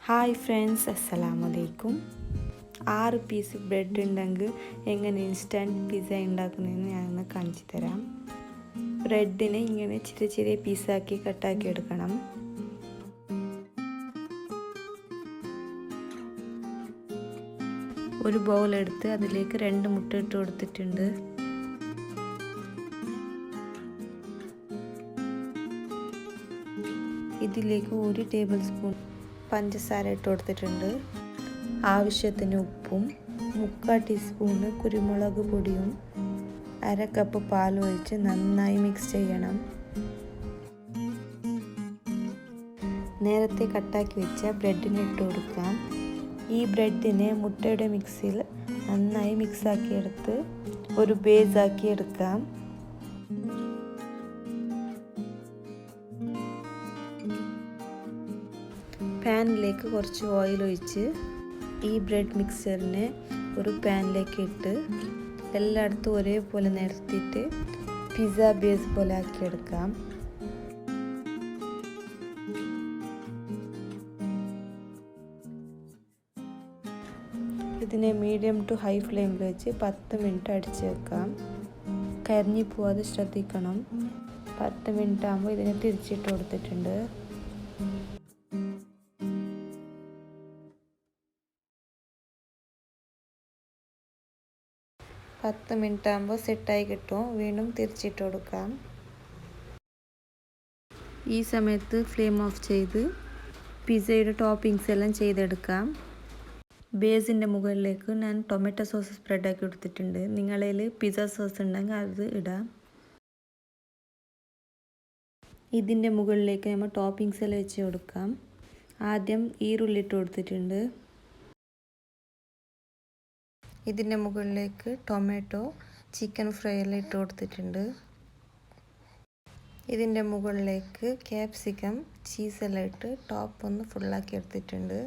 Hi friends, അസ്സലാമു അലൈക്കും. 6 piece bread ഉണ്ടെങ്കിൽ എങ്ങനെ ഇൻസ്റ്റൻറ്റ് പിസ്സ ഉണ്ടാക്കുന്നതെന്ന് ഞാനൊന്ന് കാണിച്ചു തരാം. ബ്രെഡിനെ ഇങ്ങനെ ചെറിയ ചെറിയ പീസാക്കി കട്ടാക്കി എടുക്കണം. ഒരു ബൗൾ എടുത്ത് അതിലേക്ക് 2 മുട്ട ഇട്ട് കൊടുത്തിട്ടുണ്ട്. ഇതിലേക്ക് 1 ടേബിൾ സ്പൂൺ പഞ്ചസാര ഇട്ട് കൊടുത്തിട്ടുണ്ട്. ആവശ്യത്തിന് ഉപ്പും 3/4 ടീസ്പൂണ് കുരുമുളക് പൊടിയും 1/2 കപ്പ് പാൽ ഒഴിച്ച് നന്നായി മിക്സ് ചെയ്യണം. നേരത്തെ കട്ടാക്കി വെച്ച ബ്രെഡിന് ഇട്ട് കൊടുക്കാം. ഈ ബ്രെഡിനെ മുട്ടയുടെ മിക്സിയിൽ നന്നായി മിക്സാക്കിയെടുത്ത് ഒരു ബേസാക്കി എടുക്കാം. പാനിലേക്ക് കുറച്ച് ഓയിൽ ഒഴിച്ച് ഈ ബ്രെഡ് മിക്സറിനെ ഒരു പാനിലേക്ക് ഇട്ട് എല്ലായിടത്തും ഒരേപോലെ നിരത്തിയിട്ട് പിസ്സ ബേസ് പോലെ ആക്കിയെടുക്കാം. ഇതിനെ മീഡിയം ടു ഹൈ ഫ്ലെയിമിൽ വെച്ച് 10 മിനിറ്റ് അടിച്ച് വെക്കാം. കരിഞ്ഞു പോവാതെ ശ്രദ്ധിക്കണം. 10 മിനിറ്റ് ആകുമ്പോൾ ഇതിനെ തിരിച്ചിട്ട് കൊടുത്തിട്ടുണ്ട്. പത്ത് മിനിറ്റ് ആകുമ്പോൾ സെറ്റായി കിട്ടും. വീണ്ടും തിരിച്ചിട്ട് കൊടുക്കാം. ഈ സമയത്ത് ഫ്ലെയിം ഓഫ് ചെയ്ത് പിസ്സയുടെ ടോപ്പിങ്സ് എല്ലാം ചെയ്തെടുക്കാം. ബേസിൻ്റെ മുകളിലേക്ക് ഞാൻ ടൊമാറ്റോ സോസ് സ്പ്രെഡാക്കി കൊടുത്തിട്ടുണ്ട്. നിങ്ങളിൽ പിസ്സ സോസ് ഉണ്ടെങ്കിൽ അത് ഇടാം. ഇതിൻ്റെ മുകളിലേക്ക് നമ്മൾ ടോപ്പിങ്സ് എല്ലാം വെച്ച് കൊടുക്കാം. ആദ്യം ഈരുള്ളി ഇട്ട് കൊടുത്തിട്ടുണ്ട്. ഇതിൻ്റെ മുകളിലേക്ക് ടൊമാറ്റോ ചിക്കൻ ഫ്രൈ എല്ലാം ഇട്ട് കൊടുത്തിട്ടുണ്ട്. ഇതിൻ്റെ മുകളിലേക്ക് ക്യാപ്സിക്കം ചീസെല്ലാം ഇട്ട് ടോപ്പ് ഒന്ന് ഫുള്ളാക്കി എടുത്തിട്ടുണ്ട്.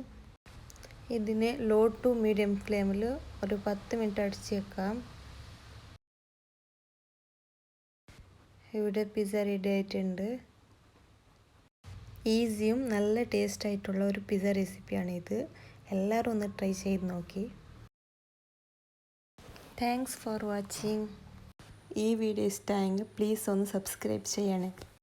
ഇതിനെ ലോ ടു മീഡിയം ഫ്ലെയിമിൽ ഒരു 10 മിനിറ്റ് അടിച്ച് വെക്കാം. ഇവിടെ പിസ്സ റെഡി ആയിട്ടുണ്ട്. ഈസിയും നല്ല ടേസ്റ്റ് ആയിട്ടുള്ള ഒരു പിസ്സ റെസിപ്പിയാണിത്. എല്ലാവരും ഒന്ന് ട്രൈ ചെയ്ത് നോക്കി. Thanks for watching. ഈ വീഡിയോ ഇഷ്ടമായെങ്കിൽ പ്ലീസ് ഒന്ന് സബ്സ്ക്രൈബ് ചെയ്യണേ.